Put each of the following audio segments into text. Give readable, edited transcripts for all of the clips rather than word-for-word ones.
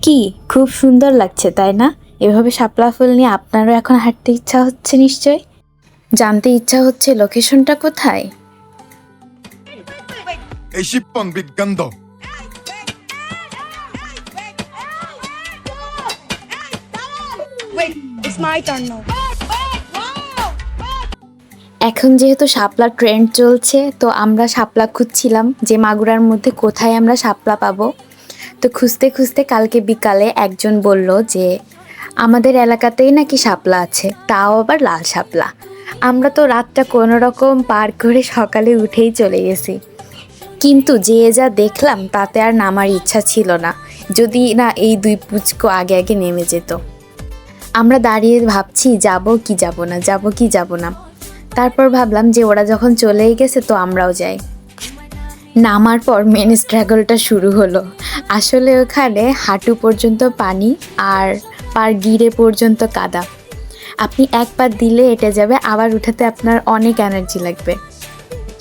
কি খুব সুন্দর লাগছে তাই না? এভাবে শাপলা ফুল নিয়ে আপনারও এখন হাঁটতে ইচ্ছা হচ্ছে নিশ্চয়। জানতে ইচ্ছা হচ্ছে লোকেশনটা কোথায়। এই শিপ্পং বিজ্ঞান্দ Wait, it's my turn now. এখন যেহেতু শাপলা ট্রেন্ড চলছে, তো আমরা শাপলা খুঁজছিলাম যে মাগুরার মধ্যে কোথায় আমরা শাপলা পাবো। তো খুঁজতে খুঁজতে কালকে বিকালে একজন বলল যে আমাদের এলাকাতেই নাকি শাপলা আছে, তাও আবার লাল শাপলা। আমরা তো রাতটা কোনো রকম পার করে সকালে উঠেই চলে গেছি, কিন্তু যে যা দেখলাম তাতে আর নামার ইচ্ছা ছিল না, যদি না এই দুই পুচকো আগে আগে নেমে যেত। আমরা দাঁড়িয়ে ভাবছি যাব কি যাব না, যাব কি যাব না। তারপর ভাবলাম যে ওরা যখন চলেই গেছে তো আমরাও যাই। নামার পর মেন স্ট্রাগলটা শুরু হলো। আসলে ওখানে হাঁটু পর্যন্ত পানি আর পার গিরে পর্যন্ত কাদা। আপনি এক পা দিলে হেঁটে যাবে, আবার উঠাতে আপনার অনেক এনার্জি লাগবে।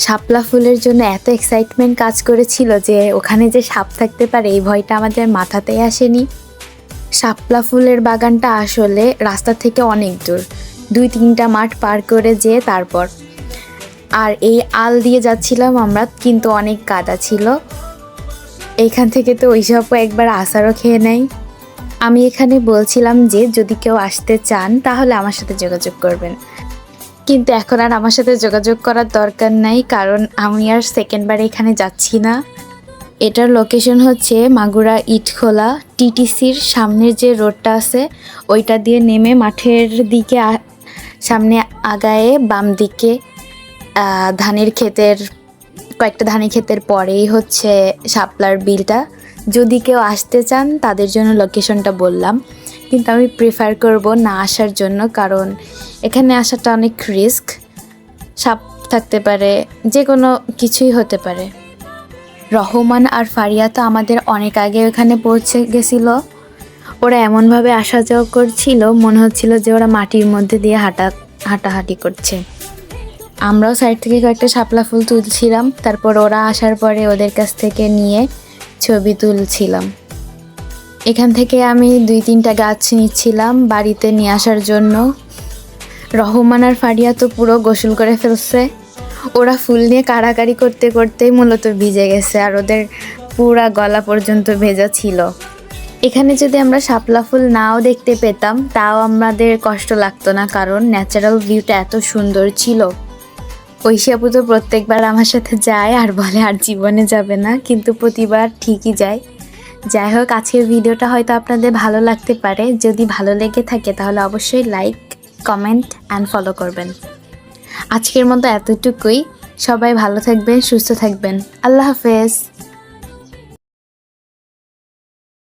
শাপলা ফুলের জন্য এত এক্সাইটমেন্ট কাজ করেছিল যে ওখানে যে সাপ থাকতে পারে এই ভয়টা আমাদের মাথাতেই আসেনি। শাপলা ফুলের বাগানটা আসলে রাস্তা থেকে অনেক দূর, 2-3টা মাঠ পার করে যেয়ে তারপর। আর এই আল দিয়ে যাচ্ছিলাম আমরা, কিন্তু অনেক কাদা ছিল। এইখান থেকে তো ওইসবও একবার আসারও খেয়ে নেয়। আমি এখানে বলছিলাম যে যদি কেউ আসতে চান তাহলে আমার সাথে যোগাযোগ করবেন, কিন্তু এখন আর আমার সাথে যোগাযোগ করার দরকার নাই, কারণ আমি আর সেকেন্ডবার এখানে যাচ্ছি না। এটার লোকেশন হচ্ছে মাগুরা ইটখোলা টিটিসির সামনের যে রোডটা আছে ওইটা দিয়ে নেমে মাঠের দিকে সামনে আগায়ে বাম দিকে ধানের ক্ষেতের কয়েকটা ধানের ক্ষেতের পরেই হচ্ছে শাপলার বিলটা। যদি কেউ আসতে চান তাদের জন্য লোকেশনটা বললাম, কিন্তু আমি প্রেফার করব না আসার জন্য, কারণ এখানে আসাটা অনেক রিস্ক। সাপ থাকতে পারে, যে কোনো কিছুই হতে পারে। রহমান আর ফারিয়া তো আমাদের অনেক আগে ওখানে পৌঁছে গেছিল। ওরা এমনভাবে আসা যাওয়া করছিল মনে হচ্ছিল যে ওরা মাটির মধ্যে দিয়ে হাঁটাহাঁটি করছে। আমরাও সাইড থেকে কয়েকটা শাপলা ফুল তুলছিলাম, তারপর ওরা আসার পরে ওদের কাছ থেকে নিয়ে ছবি তুলছিলাম। এখান থেকে আমি 2-3টা গাছ নিচ্ছিলাম বাড়িতে নিয়ে আসার জন্য। রহমান আর ফারিয়া তো পুরো গোসল করে ফেলছে। ওরা ফুল নিয়ে কাড়াকাড়ি করতে করতেই মূলত ভিজে গেছে, আর ওদের পুরা গলা পর্যন্ত ভেজা ছিল। এখানে যদি আমরা শাপলা ফুল নাও দেখতে পেতাম তাও আমাদের কষ্ট লাগতো না, কারণ ন্যাচারাল ভিউটা এত সুন্দর ছিল। ঐশী আপু তো প্রত্যেকবার আমার সাথে যায় আর বলে আর জীবনে যাবে না, কিন্তু প্রতিবার ঠিকই যায়। যাই হোক, আজকের ভিডিওটা হয়তো আপনাদের ভালো লাগতে পারে। যদি ভালো লেগে থাকে তাহলে অবশ্যই লাইক, কমেন্ট অ্যান্ড ফলো করবেন। আজকের মতো এতটুকুই। সবাই ভালো থাকবেন, সুস্থ থাকবেন। আল্লাহ হাফেজ।